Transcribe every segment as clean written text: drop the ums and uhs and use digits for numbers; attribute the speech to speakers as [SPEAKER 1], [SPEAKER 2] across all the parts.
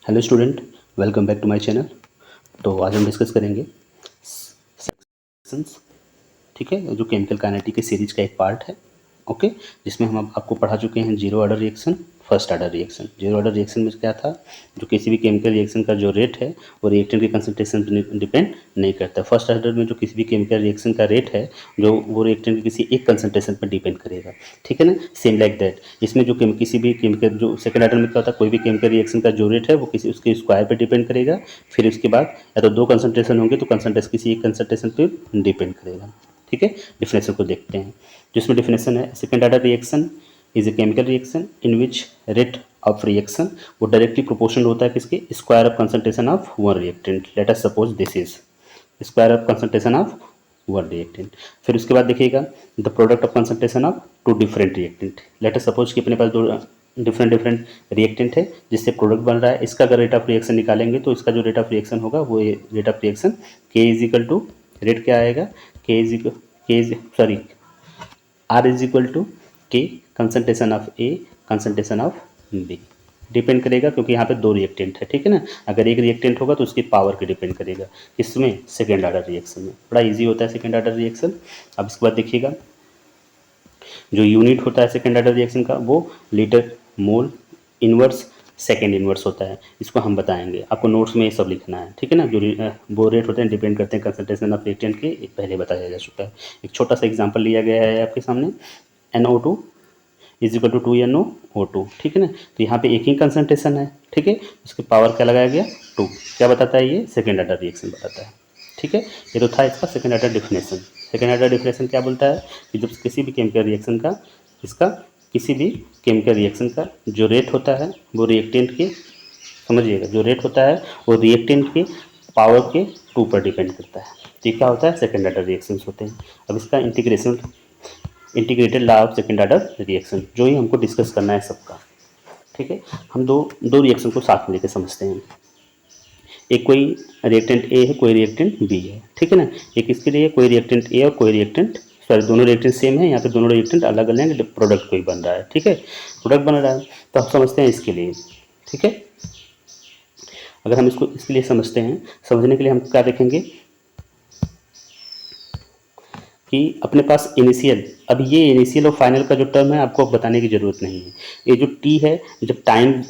[SPEAKER 1] Hello student, welcome back to my channel. तो आज हम डिस्कस करेंगे सेक्शंस, ठीक है, जो केमिकल काइनेटिक की सीरीज का एक पार्ट है। ओके, जिसमें हम आपको पढ़ा चुके हैं zero order reaction, first order reaction. Zero order reaction में क्या था, जो किसी भी केमिकल रिएक्शन का जो रेट है वो रिएक्टेंट के कंसंट्रेशन पर डिपेंड नहीं करता। फर्स्ट ऑर्डर में जो किसी भी केमिकल रिएक्शन का रेट है जो वो रिएक्टेंट के किसी एक कंसंट्रेशन पर डिपेंड करेगा, ठीक है ना। सेम लाइक दैट इसमें जो किसी भी केमिकल जो सेकंड ऑर्डर में क्या होता है, कोई भी केमिकल रिएक्शन का जो रेट है वो किसी उसके स्क्वायर पे डिपेंड करेगा। फिर उसके बाद या तो दो कंसंट्रेशन होंगे तो कंसंट्रेशन किसी एक कंसंट्रेशन पे डिपेंड करेगा, ठीक है। डिफिनेशन को देखते हैं। जिसमें डिफिनेशन है, second order reaction is a chemical reaction in which rate of reaction वो डायरेक्टली प्रोपोर्शनल होता है किसके, square of concentration of one reactant. Let us suppose this is square of concentration of one reactant. फिर उसके बाद देखिएगा the product of concentration of two different reactant. Let us suppose कि अपने पास दो डिफरेंट रिएक्टेंट है जिससे प्रोडक्ट बन रहा है। इसका अगर रेट ऑफ रिएक्शन निकालेंगे तो इसका जो रेट ऑफ रिएक्शन होगा वो rate of reaction K is equal to, rate क्या आएगा, K is sorry R is equal to K concentration of A concentration of B. Depend करेगा क्योंकि यहाँ पे दो रिएक्टेंट है, ठीक है ना। अगर एक रिएक्टेंट होगा तो उसकी पावर के डिपेंड करेगा। इसमें सेकेंड ऑर्डर रिएक्शन में बड़ा इजी होता है सेकेंड ऑर्डर रिएक्शन। अब इसके बाद देखिएगा जो यूनिट होता है सेकेंड ऑर्डर रिएक्शन का वो litre mole inverse second inverse होता है। इसको हम बताएंगे, आपको नोट्स में ये सब लिखना है, ठीक है ना। जो वो रेट होते हैं डिपेंड करते हैं कंसंट्रेशन ऑफ रिएक्टेंट के, पहले बताया जा चुका है। एक छोटा सा एग्जांपल लिया गया है आपके सामने, NO2 is equal to 2NO2, ठीक है ना। तो यहाँ पे एक ही कंसंट्रेशन है, ठीक है। उसके पावर क्या लगाया गया, 2। क्या बताता है ये, सेकेंड ऑर्डर रिएक्शन बताता है, ठीक है। ये तो था इसका second order definition. Second order definition क्या बोलता है कि जब किसी भी केमिकल रिएक्शन का इसका किसी भी केमिकल रिएक्शन का जो रेट होता है वो रिएक्टेंट के, समझिएगा, जो रेट होता है वो रिएक्टेंट के पावर के 2 पर डिपेंड करता है। तो ये क्या होता है, सेकेंड ऑर्डर रिएक्शंस होते हैं। अब इसका integrated law of second order reaction जो ही हमको डिस्कस करना है सबका, ठीक है। हम दो रिएक्शन को साथ में लेकर समझते हैं। एक कोई रिएक्टेंट ए है, कोई रिएक्टेंट बी है, ठीक है ना। एक इसके लिए कोई रिएक्टेंट ए और कोई रिएक्टेंट, सॉरी दोनों रिएक्टेंट सेम है, यहाँ पे दोनों रिएक्टेंट अलग अलग हैं, प्रोडक्ट कोई बन रहा है, ठीक है, प्रोडक्ट बन रहा है। तो हम समझते हैं इसके लिए, ठीक है। अगर हम इसको इसके लिए समझते हैं, समझने के लिए हम क्या देखेंगे कि अपने पास इनिशियल, अब ये इनिशियल और फाइनल का जो टर्म है आपको बताने की ज़रूरत नहीं है। ये जो टी है, जब टाइम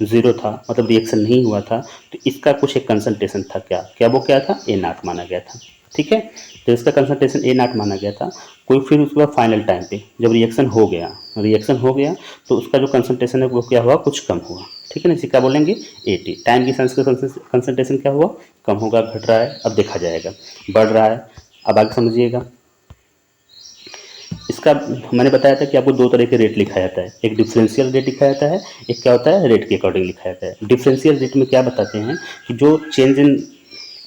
[SPEAKER 1] ज़ीरो था मतलब रिएक्शन नहीं हुआ था तो इसका कुछ एक कंसंट्रेशन था, क्या वो क्या था, ए नाट माना गया था, ठीक है। तो इसका कंसंट्रेशन ए नाट माना गया था। कोई फिर उसके बाद फाइनल टाइम पे जब रिएक्शन हो गया तो उसका जो कंसंट्रेशन है वो क्या हुआ, कुछ कम हुआ, ठीक है ना। इसे क्या बोलेंगे, ए टी। टाइम की सेंस का कंसंट्रेशन क्या हुआ, कम होगा, घट रहा है, अब देखा जाएगा, बढ़ रहा है। अब आगे समझिएगा, इसका मैंने बताया था कि आपको दो तरह के रेट लिखा जाता है, एक डिफरेंशियल रेट लिखा जाता है, एक क्या होता है, रेट के अकॉर्डिंग लिखा जाता है। डिफरेंशियल रेट में क्या बताते हैं कि जो change in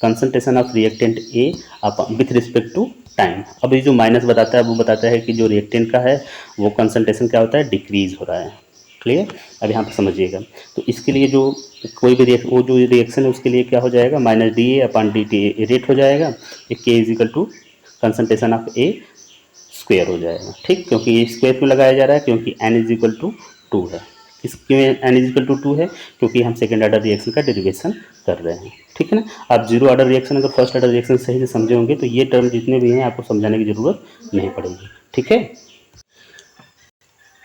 [SPEAKER 1] concentration of reactant A with respect to time. अब ये जो माइनस बताता है वो बताता है कि जो रिएक्टेंट का है वो कंसंट्रेशन क्या होता है, डिक्रीज हो रहा है, क्लियर। अब यहाँ पर समझिएगा, तो इसके लिए जो कोई भी वो जो रिएक्शन है उसके लिए क्या हो जाएगा, minus D A upon D T rate हो जाएगा। एक के is equal to concentration of A square हो जाएगा, ठीक। क्योंकि ये स्क्वायर क्यों लगाया जा रहा है, क्योंकि n इज इक्वल टू 2 है। इस क्यों n इज इक्वल टू 2 है, क्योंकि हम सेकेंड ऑर्डर रिएक्शन का डेरिवेशन कर रहे हैं, ठीक है ना। आप जीरो ऑर्डर रिएक्शन अगर फर्स्ट ऑर्डर रिएक्शन सही से समझे होंगे तो ये टर्म जितने भी हैं आपको समझाने की जरूरत नहीं पड़ेगी, ठीक है।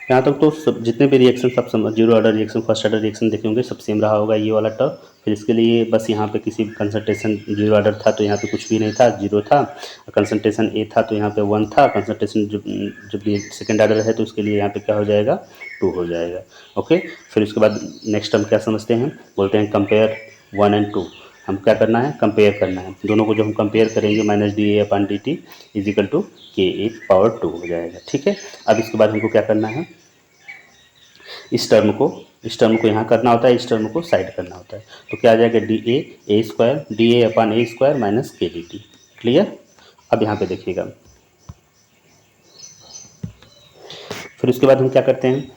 [SPEAKER 1] यहाँ तक तो सब जितने भी रिएक्शन सब समझ, zero order reaction first order reaction देखे होंगे, सब सेम रहा होगा ये वाला टर्म। फिर इसके लिए बस यहाँ पे किसी कंसंट्रेशन जीरो ऑर्डर था तो यहाँ पे कुछ भी नहीं था, जीरो था। कंसंट्रेशन ए था तो यहाँ पे 1 था। कंसंट्रेशन जब सेकेंड ऑर्डर है तो उसके लिए यहाँ पे क्या हो जाएगा, 2 हो जाएगा, ओके। फिर उसके बाद नेक्स्ट टर्म क्या समझते हैं, बोलते हैं कंपेयर 1 एंड 2। हम क्या करना है, कंपेयर करना है दोनों को। जब हम कंपेयर करेंगे minus D A upon D T is equal to K A power 2 हो जाएगा, ठीक है। अब इसके बाद हमको क्या करना है, इस टर्म को यहाँ करना होता है, इस टर्म को साइड करना होता है। तो क्या आ जाएगा, D A square, D A upon A square minus के डी टी, क्लियर। अब यहाँ पे देखिएगा, फिर उसके बाद हम क्या करते हैं,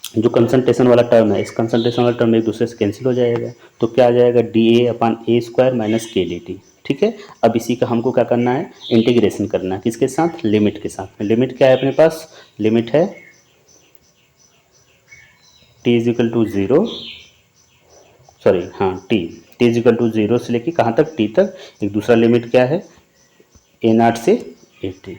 [SPEAKER 1] जो कंसंट्रेशन वाला टर्म है, इस कंसंट्रेशन वाला टर्म एक दूसरे से कैंसिल हो जाएगा। तो क्या आ जाएगा, D A upon A square minus के डी टी, ठीक है। अब इसी का हमको क्या करना है, इंटीग्रेशन करना है, किसके साथ, लिमिट के साथ। लिमिट क्या है अपने पास, लिमिट है t is equal to 0, sorry हाँ टी इज इक्वल टू 0 से लेके कहाँ तक, टी तक। एक दूसरा लिमिट क्या है, ए नॉट से ए टी।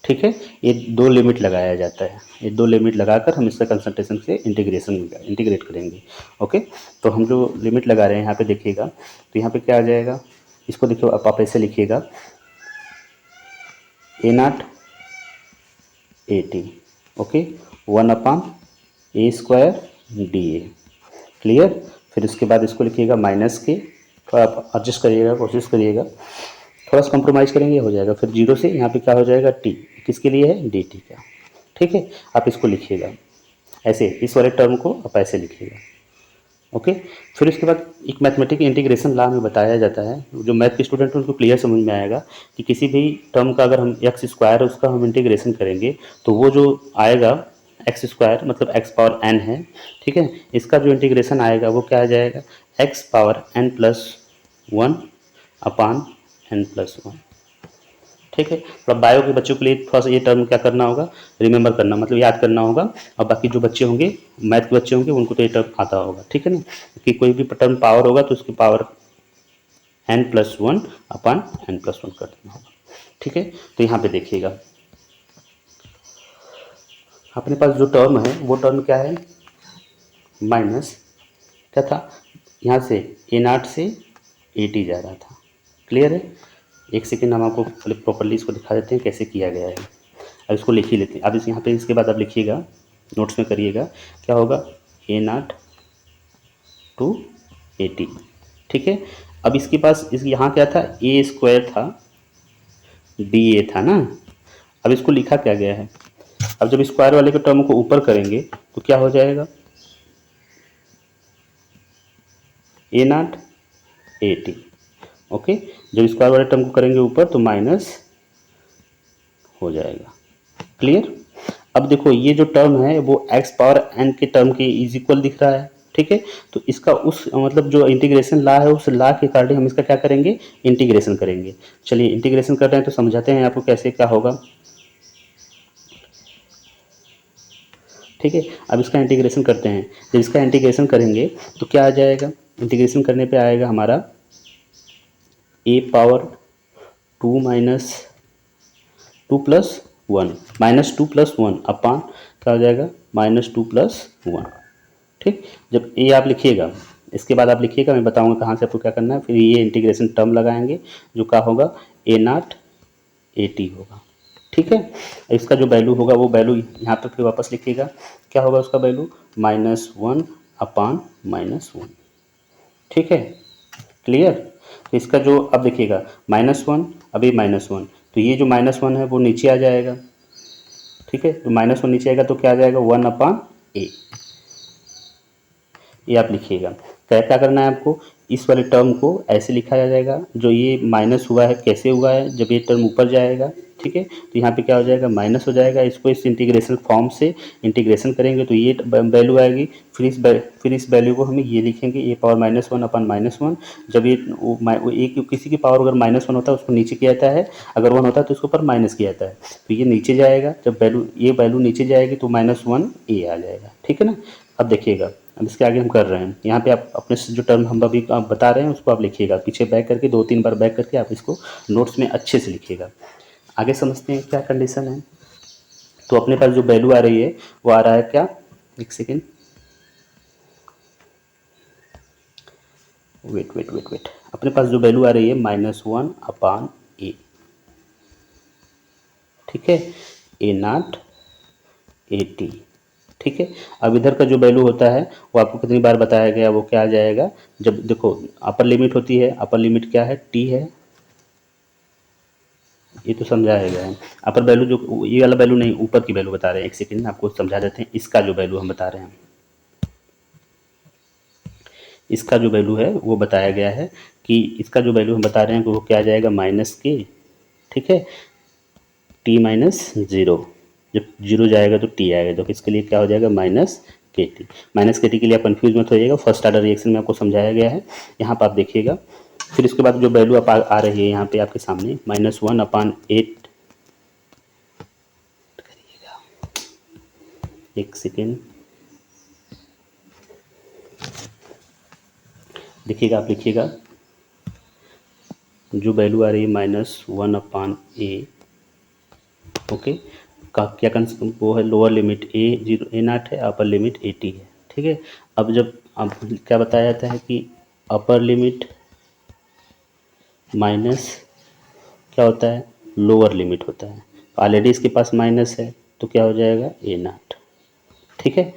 [SPEAKER 1] ठीक है, ये दो लिमिट लगाया जाता है, ये दो लिमिट लगाकर हम इसका कंसंट्रेशन से इंटीग्रेट करेंगे। ओके, तो हम जो लिमिट लगा रहे हैं यहाँ पे देखिएगा, तो यहाँ पे क्या आ जाएगा, इसको देखिए आप ऐसे लिखिएगा, A naught A T, okay, 1 A square D A. Clear. फिर उसके बाद इसको लिखिएगा माइनस के, थोड़ा आप एडजस्ट करिएगा, कोशिश करिएगा, थोड़ा सा कंप्रोमाइज़ करेंगे हो जाएगा। फिर 0 से यहाँ पे क्या हो जाएगा, टी किसके लिए है, डी टी का। ठीक है, आप इसको लिखिएगा ऐसे, इस वाले टर्म को आप ऐसे लिखिएगा। ओके, फिर उसके बाद एक मैथमेटिकल इंटीग्रेशन लॉ में बताया जाता है, जो मैथ के स्टूडेंट हैं उनको क्लियर समझ में आएगा कि किसी भी टर्म का अगर हम एक्स स्क्वायर उसका हम इंटीग्रेशन करेंगे तो वो जो आएगा एक्स स्क्वायर मतलब एक्स पावर एन है। ठीक है, इसका जो इंटीग्रेशन आएगा वो क्या आ जाएगा, X power N plus one upon N plus one. ठीक है, थोड़ा बायो के बच्चों के लिए थोड़ा सा ये टर्म क्या करना होगा, रिमेंबर करना, मतलब याद करना होगा। और बाकी जो बच्चे होंगे, मैथ के बच्चे होंगे, उनको तो ये टर्म आता होगा। ठीक है ना, कि कोई भी टर्म पावर होगा तो उसकी power N plus one upon N plus one कर देना होगा। ठीक है, तो यहाँ पे देखिएगा अपने पास जो टर्म है वो टर्म क्या है, माइनस क्या था, यहाँ से ए नाट से ए टी जा रहा था। क्लियर है, एक सेकेंड हम आपको प्रॉपर्ली इसको दिखा देते हैं कैसे किया गया है। अब इसको लिख ही लेते हैं। अब इस यहाँ पे इसके बाद आप लिखिएगा, नोट्स में करिएगा, क्या होगा, ए नाट टू ए टी। ठीक है, अब इसके पास इस यहाँ क्या था, ए स्क्वायर था, डी ए था ना। अब इसको लिखा क्या गया है, अब जब स्क्वायर वाले के टर्म को ऊपर करेंगे तो क्या हो जाएगा, ए नाट ए टी। ओके, जब स्क्वायर वाले टर्म को करेंगे ऊपर तो माइनस हो जाएगा। क्लियर। अब देखो ये जो टर्म है वो एक्स पावर एन के टर्म के इज इक्वल दिख रहा है। ठीक है, तो इसका उस मतलब जो इंटीग्रेशन ला है उस ला के अकॉर्डिंग हम इसका क्या करेंगे, इंटीग्रेशन करेंगे। चलिए इंटीग्रेशन कर रहे हैं तो समझाते हैं आपको कैसे क्या होगा। ठीक है, अब इसका इंटीग्रेशन करते हैं। जब इसका इंटीग्रेशन करेंगे तो क्या आ जाएगा, इंटीग्रेशन करने पे आएगा हमारा A power two minus two plus one, minus two plus one upon क्या हो जाएगा, माइनस टू प्लस वन। ठीक, जब ये आप लिखिएगा, इसके बाद आप लिखिएगा, मैं बताऊंगा कहाँ से आपको क्या करना है। फिर ये इंटीग्रेशन टर्म लगाएंगे जो क्या होगा, ए नाट ए टी होगा। ठीक है, इसका जो वैल्यू होगा वो वैल्यू यहाँ पे फिर वापस लिखिएगा, क्या होगा उसका value, minus one upon minus one. ठीक है, क्लियर। तो इसका जो अब देखिएगा माइनस वन, अभी माइनस वन, तो ये जो माइनस वन है वो नीचे आ जाएगा। ठीक है, तो माइनस वन नीचे आएगा तो क्या आ जाएगा, वन अपान ए। ये आप लिखिएगा, क्या करना है आपको, इस वाले टर्म को ऐसे लिखा जाएगा, जो ये माइनस हुआ है कैसे हुआ है, जब ये टर्म ऊपर जाएगा। ठीक है, तो यहाँ पे क्या हो जाएगा, माइनस हो जाएगा, इसको इस इंटीग्रेशन फॉर्म से इंटीग्रेशन करेंगे तो ये वैल्यू आएगी। फिर इस वैल्यू को हम ये लिखेंगे, A power minus one upon minus one. जब ये एक किसी की पावर अगर माइनस वन होता है उसको नीचे किया जाता है, अगर वन होता है तो उसके ऊपर माइनस किया जाता है। तो ये नीचे जाएगा, जब ये वैल्यू नीचे जाएगी तो माइनस वन ए आ जाएगा। ठीक है ना, अब देखिएगा, अब इसके आगे हम कर रहे हैं, यहाँ पे आप अपने जो टर्म हम अभी आप बता रहे हैं उसको आप लिखिएगा, पीछे बैक करके 2-3 बार बैक करके आप इसको नोट्स में अच्छे से लिखिएगा। आगे समझते हैं क्या कंडीशन है। तो अपने पास जो वैल्यू आ रही है वो आ रहा है क्या, एक सेकेंड, वेट, अपने पास जो वैल्यू आ रही है माइनस वन अपान ए। ठीक है, ए नाट ए टी। ठीक है, अब इधर का जो वैल्यू होता है वो आपको कितनी बार बताया गया, वो क्या आ जाएगा, जब देखो अपर लिमिट होती है, अपर लिमिट क्या है, टी है, ये तो समझाया गया है। अपर वैल्यू जो ये वाला वैल्यू नहीं, ऊपर की वैल्यू बता रहे हैं, एक सेकंड में आपको समझा देते हैं। इसका जो वैल्यू हम बता रहे हैं, इसका जो वैल्यू है वो बताया गया है कि इसका जो वैल्यू हम बता रहे हैं कि वो क्या आ जाएगा, माइनस के, ठीक है, टी माइनस ज़ीरो। जब जीरो जाएगा तो टी आएगा, तो इसके लिए क्या हो जाएगा, माइनस के टी। माइनस के टी के लिए आप कन्फ्यूज मत होइएगा, फर्स्ट ऑर्डर रिएक्शन में आपको समझाया गया है, यहाँ पर आप देखिएगा। फिर इसके बाद जो वैल्यू आप आ रही है यहाँ पे आपके सामने, माइनस वन अपान एट, एक सेकेंड, देखिएगा, आप लिखिएगा जो वैल्यू आ रही है -1/a, ओके, का क्या वो है लोअर लिमिट A0 है, अपर लिमिट 80 है, ठीक है। अब जब अब क्या बताया जाता है कि अपर लिमिट माइनस क्या होता है, लोअर लिमिट होता है। ऑलरेडी इसके पास माइनस है तो क्या हो जाएगा A0, ठीक है,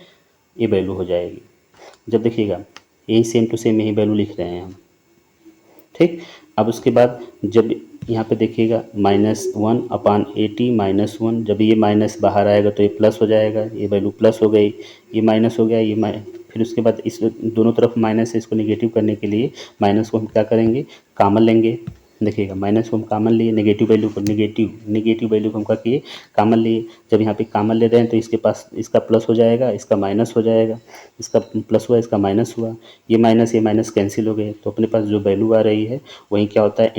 [SPEAKER 1] ये वैल्यू हो जाएगी। जब देखिएगा यही सेम टू सेम यही वैल्यू लिख रहे हैं हम, ठीक। अब उसके बाद जब यहाँ पे देखिएगा -1/80 -1, जब ये माइनस बाहर आएगा तो ये प्लस हो जाएगा, ये वैल्यू प्लस हो गई, ये माइनस हो गया, फिर उसके बाद इस दोनों तरफ माइनस है, इसको नेगेटिव करने के लिए माइनस को हम क्या करेंगे, कॉमन लेंगे। देखिएगा माइनस को हम कॉमन लिए, नेगेटिव वैल्यू को नेगेटिव वैल्यू को हम क्या किए, कॉमन लिए। जब यहाँ पे कॉमन ले रहे हैं तो इसके पास इसका प्लस हो जाएगा, इसका माइनस हो जाएगा, इसका प्लस हुआ, इसका माइनस हुआ, ये माइनस कैंसिल हो गए, तो अपने पास जो वैल्यू आ रही है वही क्या होता है,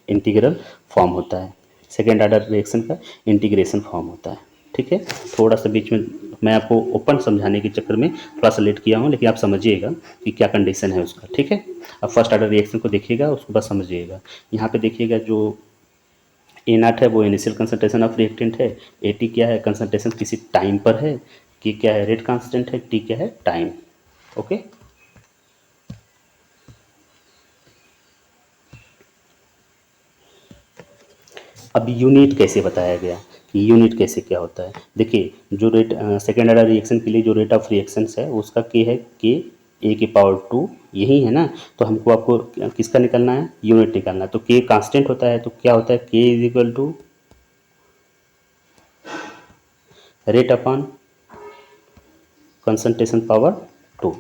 [SPEAKER 1] इंटीग्रल फॉर्म होता है। सेकेंड ऑर्डर रिएक्शन का इंटीग्रेशन फॉर्म होता है, ठीक है। थोड़ा सा बीच में मैं आपको ओपन समझाने के चक्कर में थोड़ा सा लेट किया हूँ, लेकिन आप समझिएगा कि क्या कंडीशन है उसका, ठीक है। अब फर्स्ट ऑर्डर रिएक्शन को देखिएगा, उसको बस समझिएगा। यहाँ पे देखिएगा जो A0 है वो इनिशियल कंसंट्रेशन ऑफ रिएक्टेंट है, AT क्या है, कंसंट्रेशन किसी टाइम पर है, K क्या है, रेट कांस्टेंट है, T क्या है, टाइम, ओके। अब यूनिट कैसे बताया गया कि यूनिट कैसे क्या होता है, देखिए जो रेट सेकेंड ऑर्डर रिएक्शन के लिए जो रेट ऑफ रिएक्शंस है उसका के है K(a)⁴ यही है ना, तो हमको आपको किसका निकालना है, यूनिट निकालना है। तो K कांस्टेंट होता है तो क्या होता है, K rate upon concentration power 2,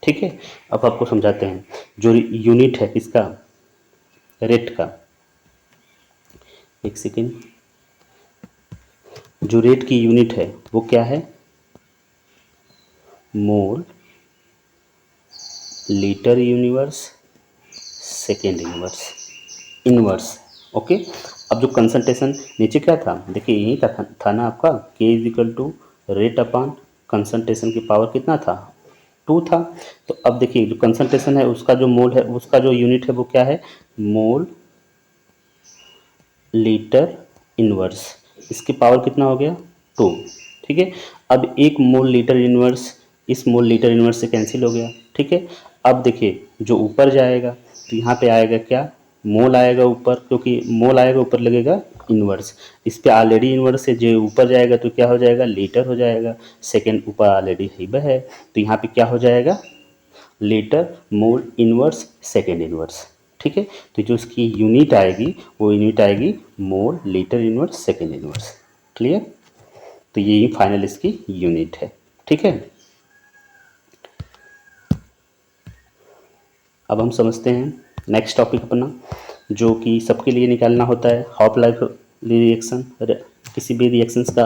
[SPEAKER 1] ठीक है। अब आपको समझाते हैं जो यूनिट है किसका, रेट का, एक सेकेंड, जो रेट की यूनिट है वो क्या है, mole litre universe second inverse, okay. अब जो कंसंट्रेशन नीचे क्या था, देखिए यही था ना आपका, K रेट अपॉन कंसंट्रेशन की पावर कितना था, 2 था। तो अब देखिए जो कंसंट्रेशन है उसका जो मोल है, उसका जो यूनिट है वो क्या है, मोल लीटर इनवर्स, इसकी पावर कितना हो गया, 2, ठीक है। अब एक मोल लीटर इनवर्स इस मोल लीटर इनवर्स से कैंसिल हो गया, ठीक है। अब देखिए जो ऊपर जाएगा तो यहाँ पे आएगा क्या, मोल आएगा ऊपर, क्योंकि मोल आएगा ऊपर लगेगा इनवर्स, इस पे ऑलरेडी इनवर्स से जो ऊपर जाएगा तो क्या हो जाएगा, लीटर हो जाएगा, सेकेंड ऊपर ऑलरेडी है तो यहाँ पे क्या हो जाएगा, litre mole inverse second inverse, ठीक है। तो जो इसकी यूनिट आएगी वो यूनिट आएगी mole litre inverse second inverse, clear. तो यही फाइनल इसकी यूनिट है, ठीक है। अब हम समझते हैं नेक्स्ट टॉपिक अपना, जो कि सबके लिए निकालना होता है, हाफ लाइफ रिएक्शन, किसी भी रिएक्शंस का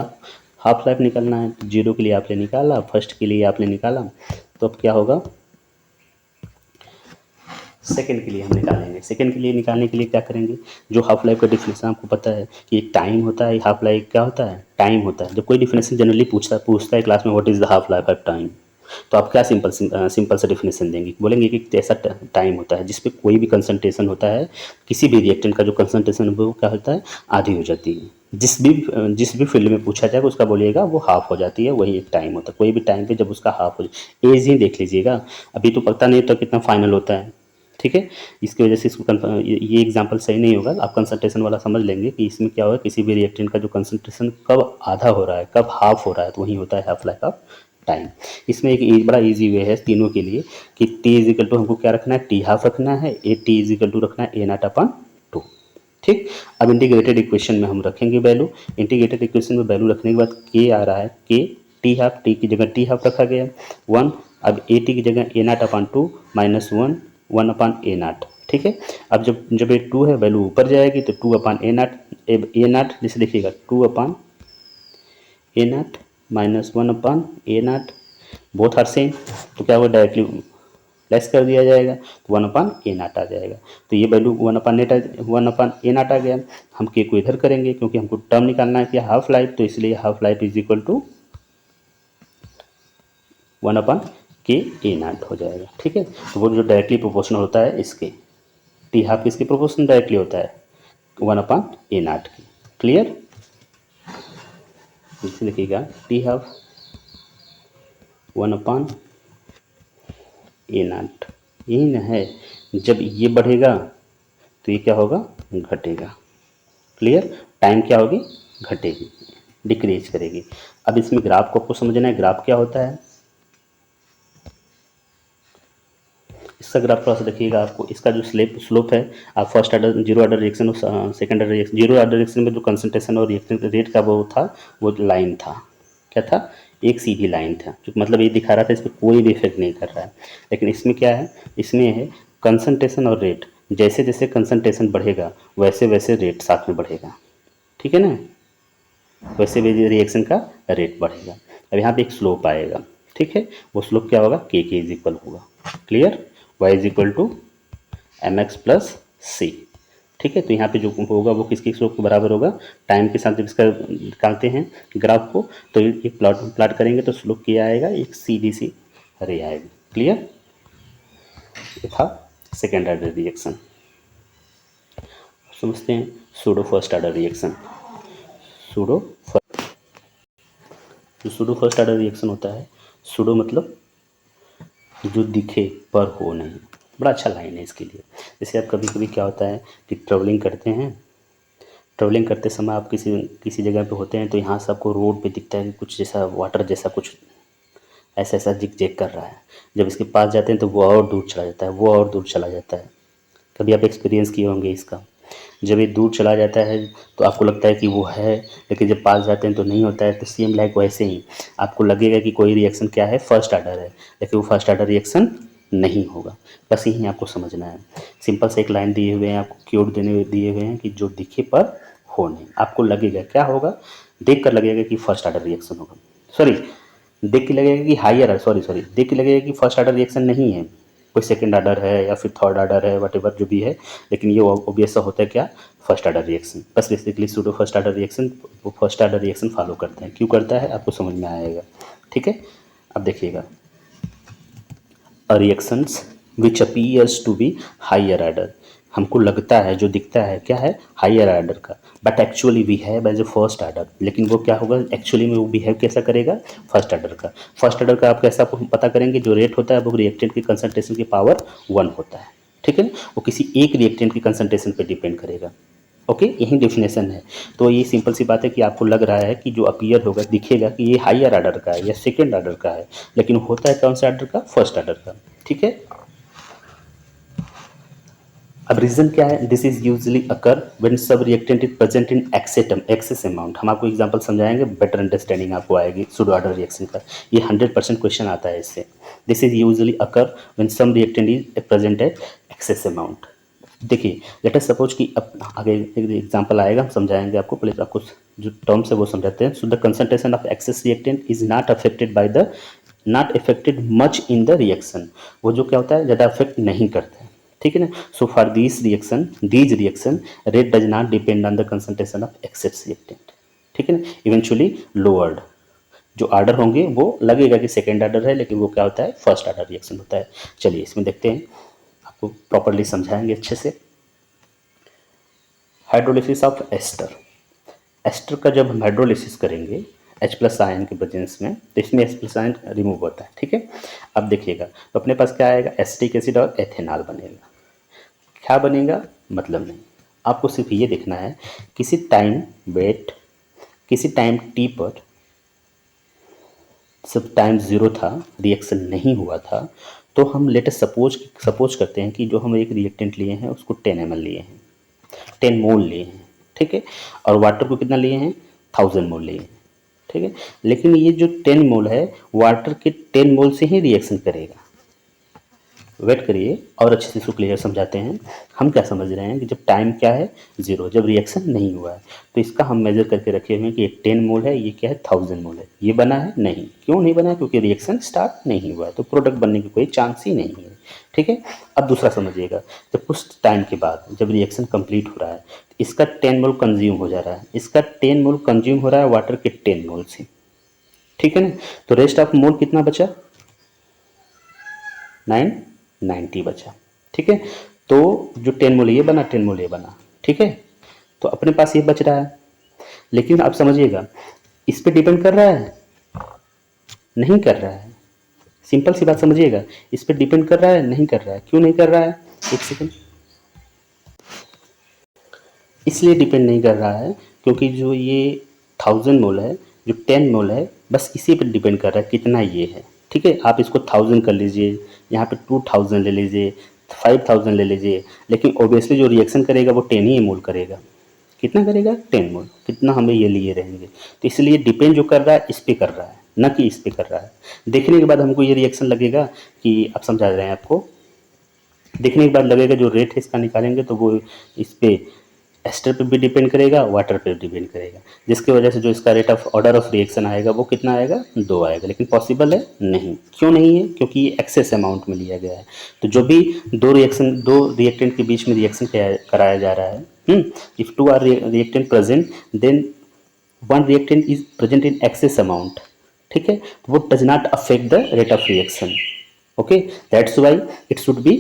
[SPEAKER 1] हाफ लाइफ निकालना है। तो 0 के लिए आपने निकाला, फर्स्ट के लिए आपने निकाला, तो अब क्या होगा, सेकंड के लिए हम निकालेंगे। सेकंड के लिए निकालने के लिए क्या करेंगे, जो हाफ लाइफ का डिफिनेशन आपको पता है कि एक टाइम होता है, हाफ लाइफ क्या होता है, टाइम होता है। जब कोई डिफिनेशन जनरली पूछता है क्लास में, what is the half life of time, तो आप क्या सिंपल सा डिफिनेशन देंगे, बोलेंगे कि ऐसा टाइम होता है जिसपे कोई भी कंसंट्रेशन होता है, किसी भी रिएक्टेंट का जो कंसंट्रेशन वो क्या होता है, आधी हो जाती है। जिस भी फील्ड में पूछा जाएगा उसका बोलिएगा वो हाफ हो जाती है, वही एक टाइम होता है। कोई भी टाइम पे जब उसका हाफ हो जाए, एज ही देख लीजिएगा, अभी तो पता नहीं तो कितना फाइनल होता है, ठीक है। इसकी वजह से इसको ये एग्जांपल सही नहीं होगा, आप कंसंट्रेशन वाला समझ लेंगे कि इसमें क्या होगा, किसी भी रिएक्टेंट का जो कंसंट्रेशन कब आधा हो रहा है, कब हाफ हो रहा है, तो वही होता है हाफ लाइफ ऑफ टाइम। इसमें एक बड़ा इजी वे है तीनों के लिए कि T = हमको क्या रखना है, टी हाफ रखना है, T रखना है A0/2, ठीक। अब इंटीग्रेटेड इक्वेशन में हम रखेंगे वैल्यू, इंटीग्रेटेड इक्वेशन में वैल्यू रखने के बाद K आ रहा है, K टी हाफ, टी की जगह टी हाफ रखा गया 1, अब AT की जगह A0/2 -1 1/A0, ठीक है। अब जब ये 2 है वैल्यू ऊपर जाएगी तो 2/A0, A0 जैसे देखिएगा 2/A0 -1/A0 both are same, तो क्या होगा, डायरेक्टली लेस कर दिया जाएगा तो 1/A0 आ जाएगा। तो ये वैल्यू 1/A0 आ गया। हम के को इधर करेंगे क्योंकि हमको टर्म निकालना है कि हाफ लाइफ, तो इसलिए half life is equal to 1/A0 के ए नाट हो जाएगा। ठीक है, तो वो जो डायरेक्टली प्रोपोर्शनल होता है इसके, टी हाफ किसके प्रोपोर्शनल डायरेक्टली होता है 1/A0 की। क्लियर, इसे लिखिएगा टी हाफ 1/A0। यही ना है, जब ये बढ़ेगा तो ये क्या होगा, घटेगा। क्लियर, टाइम क्या होगी, घटेगी, डिक्रीज करेगी। अब इसमें ग्राफ को आपको समझना है, ग्राफ क्या होता है। इसका ग्राफ थोड़ा सा देखिएगा, आपको इसका जो स्लोप है, आप first order zero order reaction और second order reaction, zero order reaction में जो कंसंट्रेशन और रिएक्शन रेट का वो था, वो लाइन था, क्या था, एक सीधी लाइन था, जो मतलब ये दिखा रहा था इस पर कोई भी इफेक्ट नहीं कर रहा है। लेकिन इसमें क्या है, इसमें है कंसंट्रेशन और रेट, जैसे जैसे कंसंट्रेशन बढ़ेगा वैसे वैसे रेट साथ में बढ़ेगा। ठीक है ना, वैसे वैसे रिएक्शन का रेट बढ़ेगा। अब यहाँ पे एक स्लोप आएगा। ठीक है, वो स्लोप क्या होगा, के इज इक्वल होगा। Clear, y is equal to M X plus C. ठीक है, तो यहाँ पे जो होगा वो किसके स्लोप के बराबर होगा, टाइम के साथ जब इसका निकालते हैं ग्राफ को, तो ये प्लाट करेंगे तो स्लोप क्या आएगा, एक सीधी सी रे आएगी। क्लियर, ये था सेकेंड ऑर्डर रिएक्शन। समझते हैं pseudo first order reaction. Pseudo जो सूडो फर्स्ट ऑर्डर रिएक्शन होता है, सूडो मतलब जो दिखे पर हो नहीं, बड़ा अच्छा लाइन है इसके लिए। जैसे आप कभी कभी क्या होता है कि ट्रैवलिंग करते हैं, ट्रैवलिंग करते समय आप किसी किसी जगह पे होते हैं, तो यहाँ से आपको रोड पे दिखता है कि कुछ जैसा वाटर जैसा कुछ ऐसा ऐसा जिग जैग कर रहा है। जब इसके पास जाते हैं तो वो और दूर चला जाता है, वो और दूर चला जाता है। कभी आप एक्सपीरियंस किए होंगे इसका, जब ये दूर चला जाता है तो आपको लगता है कि वो है, लेकिन जब पास जाते हैं तो नहीं होता है। तो सेम लाइक वैसे ही आपको लगेगा कि कोई रिएक्शन क्या है, फर्स्ट ऑर्डर है, लेकिन वो फर्स्ट ऑर्डर रिएक्शन नहीं होगा। बस यही आपको समझना है। सिंपल से एक लाइन दिए हुए हैं आपको, क्योर दिए हुए हैं कि जो दिखे पर हो नहीं। आपको लगेगा क्या होगा, देख कर लगेगा कि फर्स्ट ऑर्डर रिएक्शन होगा, सॉरी देख के लगेगा कि हायर, सॉरी देख के लगेगा कि फर्स्ट ऑर्डर रिएक्शन नहीं है, कोई सेकंड ऑर्डर है या फिर थर्ड ऑर्डर है, वट जो भी है, लेकिन ये ऑब्वियस होता है क्या, फर्स्ट ऑर्डर रिएक्शन। बस basically pseudo first order reaction, वो फर्स्ट ऑर्डर रिएक्शन फॉलो करते हैं। क्यों करता है आपको समझ में आएगा। ठीक है, अब देखिएगा, reactions which appears to be higher order, हमको लगता है, जो दिखता है क्या है, हायर ऑर्डर का, but actually we have as a first order. लेकिन वो क्या होगा, एक्चुअली में वो बिहेव कैसा करेगा, फर्स्ट ऑर्डर का। फर्स्ट ऑर्डर का आप कैसा पता करेंगे, जो रेट होता है वो रिएक्टेंट की कंसंट्रेशन की पावर 1 होता है। ठीक है ना, वो किसी एक रिएक्टेंट की कंसंट्रेशन पे डिपेंड करेगा। ओके, यही डेफिनेशन है। तो ये सिंपल सी बात है कि आपको लग रहा है कि जो अपीयर होगा, दिखेगा कि ये हायर ऑर्डर का है या सेकेंड ऑर्डर का है, लेकिन होता है कौन सा ऑर्डर का, फर्स्ट ऑर्डर का। ठीक है, अब रीजन क्या है, this is usually occur when सब reactant is present in excess amount. हम आपको एग्जांपल समझाएंगे, बेटर अंडरस्टैंडिंग आपको आएगी सूडो ऑर्डर रिएक्शन का। ये 100% क्वेश्चन आता है इससे। This is usually occur when some reactant is present at excess amount. देखिए, लेट अस सपोज कि अब आगे एक एग्जांपल आएगा, हम समझाएंगे आपको, पहले आपको जो टर्म्स है वो समझाते हैं। So the concentration of excess reactant is not affected by the, not affected much in the reaction. वो जो क्या होता है, ज़्यादा अफेक्ट नहीं करता है। ठीक है ना, so for these reaction rate does not depend on the concentration of excess reactant. ठीक है ना, इवेंचुअली लोअर्ड, जो ऑर्डर होंगे वो लगेगा कि सेकेंड ऑर्डर है, लेकिन वो क्या होता है, फर्स्ट ऑर्डर रिएक्शन होता है। चलिए इसमें देखते हैं, आपको प्रॉपरली समझाएंगे अच्छे से। हाइड्रोलिसिस ऑफ एस्टर, एस्टर का जब हम हाइड्रोलिसिस करेंगे H+ आयन के प्रेजेंस में, तो इसमें H+ आयन रिमूव होता है। ठीक है, अब देखिएगा, तो अपने पास क्या आएगा, एसिटिक एसिड और एथेनॉल बनेगा। क्या बनेगा मतलब नहीं, आपको सिर्फ ये देखना है, किसी टाइम वेट, किसी टाइम टी पर, जब टाइम 0 था, रिएक्शन नहीं हुआ था, तो हम लेटेस्ट सपोज करते हैं कि जो हम एक रिएक्टेंट लिए हैं उसको 10 ml लिए हैं, 10 मोल लिए हैं। ठीक है, और वाटर को कितना लिए हैं, 1000 मोल लिए हैं। ठीक है, लेकिन ये जो 10 मोल है, वाटर के 10 मोल से ही रिएक्शन करेगा। वेट करिए और अच्छे से इसको क्लियर समझाते हैं। हम क्या समझ रहे हैं कि जब टाइम क्या है, 0, जब रिएक्शन नहीं हुआ है, तो इसका हम मेजर करके रखे हुए हैं कि ये 10 मोल है, ये क्या है, 1000 मोल है। ये बना है नहीं, क्यों नहीं बना है, क्योंकि रिएक्शन स्टार्ट नहीं हुआ है, तो प्रोडक्ट बनने की कोई चांस ही नहीं है। ठीक है, अब दूसरा समझिएगा, जब कुछ टाइम के बाद जब रिएक्शन कंप्लीट हो रहा है, तो इसका 10 मोल कंज्यूम हो जा रहा है, इसका 10 मोल कंज्यूम हो रहा है वाटर के 10 मोल से। ठीक है ना, तो रेस्ट ऑफ मोल कितना बचा, 990 बचा। ठीक है, तो जो 10 मोल ये बना, 10 मोल ये बना। ठीक है, तो अपने पास ये बच रहा है, लेकिन आप समझिएगा इस पे डिपेंड कर रहा है, नहीं कर रहा है। सिंपल सी बात समझिएगा, इस पे डिपेंड कर रहा है, नहीं कर रहा है। क्यों नहीं कर रहा है, एक सेकंड। इसलिए डिपेंड नहीं कर रहा है क्योंकि जो ये 1000 मोल है, जो 10 मोल है, बस इसी पर डिपेंड कर रहा है कितना ये है। ठीक है, आप इसको 1000 कर लीजिए, यहाँ पे 2000 ले लीजिए, 5000 ले लीजिए, लेकिन ऑब्वियसली जो रिएक्शन करेगा वो 10 ही मोल करेगा। कितना करेगा, 10 मोल। कितना हमें ये लिए रहेंगे, तो इसलिए डिपेंड जो कर रहा है इस पे कर रहा है, ना कि इस पे कर रहा है। देखने के बाद हमको ये रिएक्शन लगेगा कि आप समझा रहे हैं आपको, देखने के बाद लगेगा जो रेट है इसका निकालेंगे तो वो इस पे एस्टर पे भी डिपेंड करेगा, वाटर पे डिपेंड करेगा, जिसकी वजह से जो इसका rate of order of reaction आएगा वो कितना आएगा, 2 आएगा। लेकिन पॉसिबल है नहीं। क्यों नहीं है, क्योंकि ये एक्सेस अमाउंट में लिया गया है। तो जो भी दो रिएक्टेंट के बीच में रिएक्शन कराया जा रहा है, if two are reactant present then one reactant is present in excess amount. ठीक है, वो does not affect the rate of reaction. Okay, that's why it should be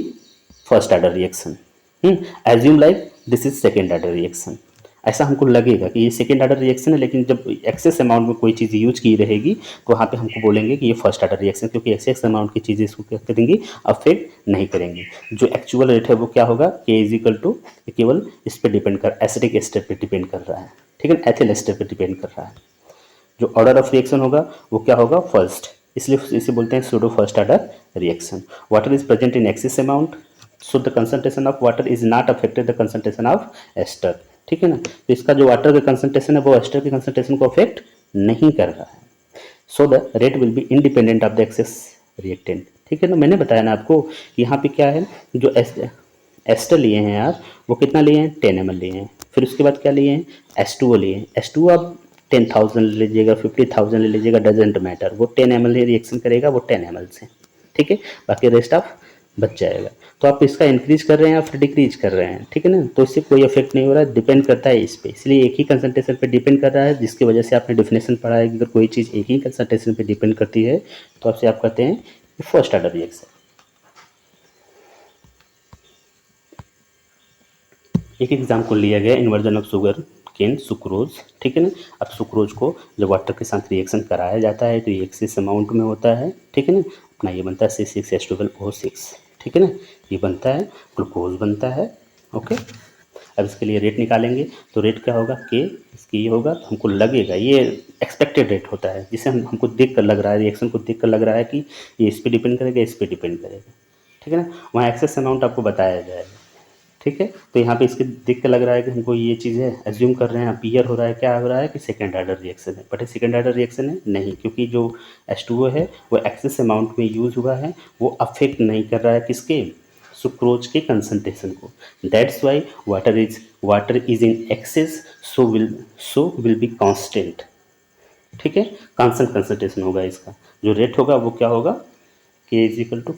[SPEAKER 1] first order reaction. Assume like this is second order reaction. ऐसा हमको लगेगा कि ये second order reaction है, लेकिन जब एक्सेस अमाउंट में कोई चीज़ यूज की रहेगी तो वहाँ पे हमको बोलेंगे कि ये फर्स्ट ऑर्डर रिएक्शन, क्योंकि एक्सेस अमाउंट की चीज़ें इसको क्या करेंगी, अफेक्ट नहीं करेंगे। जो एक्चुअल रेट है वो क्या होगा, के इज इक्वल टू, केवल इस पर डिपेंड कर, एसिटिक एस्टर पे डिपेंड कर रहा है। ठीक है, एथिल एस्टर पे डिपेंड कर रहा है। जो ऑर्डर ऑफ रिएक्शन होगा वो क्या होगा, फर्स्ट, इसलिए इसे बोलते हैं pseudo first order reaction. Water is present in excess amount, so the concentration of water is not affected the concentration of ester. ठीक है ना, तो इसका जो वाटर का कंसंट्रेशन है वो एस्टर के कंसंट्रेशन को अफेक्ट नहीं कर रहा है। So the rate will be independent of the excess reactant. ठीक है ना, मैंने बताया ना आपको, यहाँ पे क्या है, जो एस्टर लिए हैं आप, वो कितना लिए हैं, 10 ml लिए हैं। फिर उसके बाद क्या लिए हैं, H2O लिए हैं। H2O आप 10,000 ले लीजिएगा, 50,000 ले लीजिएगा, डजेंट मैटर, वो 10 ml रिएक्शन करेगा, वो 10 ml से। ठीक है, बाकी रेस्ट ऑफ बच जाएगा। तो आप इसका इंक्रीज कर रहे हैं या फिर डिक्रीज कर रहे हैं, ठीक है ना, तो इससे कोई इफेक्ट नहीं हो रहा है, डिपेंड करता है इस पे। इसलिए एक ही कंसंट्रेशन पे डिपेंड कर रहा है, जिसकी वजह से आपने डेफिनेशन पढ़ा है कि अगर कोई चीज़ एक ही कंसंट्रेशन पे डिपेंड करती है तो आपसे आप कहते हैं फर्स्ट ऑर्डर रिएक्शन। एक एग्जाम्पल लिया गया, inversion of sugar cane sucrose. ठीक है ना, अब सुक्रोज को जब वाटर के साथ रिएक्शन कराया जाता है तो ये एक्सेस अमाउंट में होता है। ठीक है ना, अपना ये बनता है C6H12O6। ठीक है ना, ये बनता है, ग्लूकोज बनता है। ओके, अब इसके लिए रेट निकालेंगे तो रेट क्या होगा, के इसकी ये होगा, तो हमको लगेगा ये एक्सपेक्टेड रेट होता है, जिसे हमको देख कर लग रहा है, रिएक्शन को देख कर लग रहा है कि ये इस पर डिपेंड करेगा, इस पर डिपेंड करेगा। ठीक है ना, वहाँ एक्सेस अमाउंट आपको बताया जाएगा। ठीक है, तो यहाँ पे इसके देख के लग रहा है कि हमको ये चीज़ है, एज्यूम कर रहे हैं, अपीयर हो रहा है, क्या हो रहा है कि सेकेंड ऑर्डर रिएक्शन है, बट सेकेंड ऑर्डर रिएक्शन है नहीं, क्योंकि जो H2O है वो एक्सेस अमाउंट में यूज हुआ है, वो अफेक्ट नहीं कर रहा है किसके, सुक्रोज के कंसंट्रेशन को। That's why water is in excess, so will be constant. ठीक है, कांस्टेंट कंसंट्रेशन होगा इसका, जो रेट होगा वो क्या होगा, K is equal to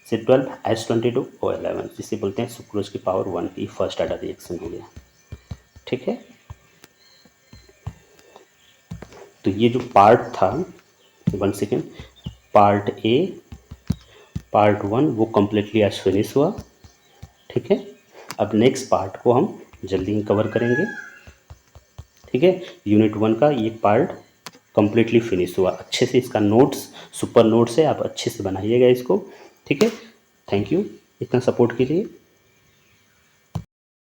[SPEAKER 1] C12H22O11, जिसे बोलते हैं सुक्रोज की पावर 1 की फर्स्ट ऑर्डर रिएक्शन हो गया। ठीक है, तो ये जो पार्ट था, 1 सेकेंड, पार्ट ए पार्ट 1 वो कम्प्लीटली आज फिनिश हुआ। ठीक है, अब नेक्स्ट पार्ट को हम जल्दी ही कवर करेंगे। ठीक है, यूनिट 1 का ये पार्ट कम्प्लीटली फिनिश हुआ। अच्छे से इसका नोट्स, सुपर नोट्स है, आप अच्छे से बनाइएगा इसको। ठीक है, थैंक यू इतना सपोर्ट के लिए।